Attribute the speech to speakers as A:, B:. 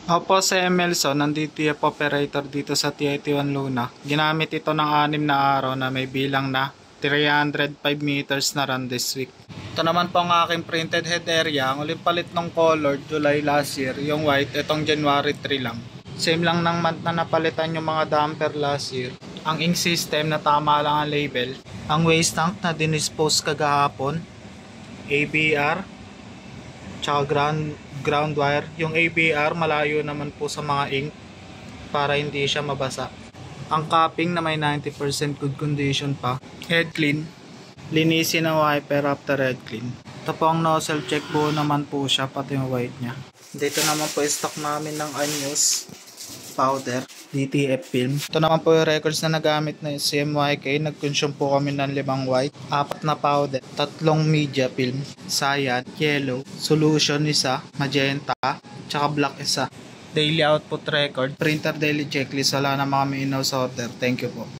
A: Ako po si Emelson, ng DTF operator dito sa TIT1 Luna. Ginamit ito ng 6 na araw na may bilang na 305 meters na run this week. Ito naman po ang aking printed head area. Ang ulit palit ng color July last year, yung white, itong January 3 lang. Same lang ng month na napalitan yung mga damper last year. Ang ink system na tama lang ang label. Ang waste tank na dinispose kagahapon. ABR. Tsaka ground wire. Yung ABR malayo naman po sa mga ink para hindi siya mabasa. Ang capping na may 90% good condition pa. Head clean. Linisin ang wiper after head clean. Ito po ang nozzle check, buo naman po siya, pati yung white nya. Dito naman po stock namin ng unused powder, DTF film. Ito naman po yung records na nagamit na CMYK. Nag-consume po kami ng 5 white, 4 na powder, 3 media film, cyan, yellow, solution isa, magenta, tsaka black isa. Daily output record, printer daily checklist. Wala na kami in-house order. Thank you po.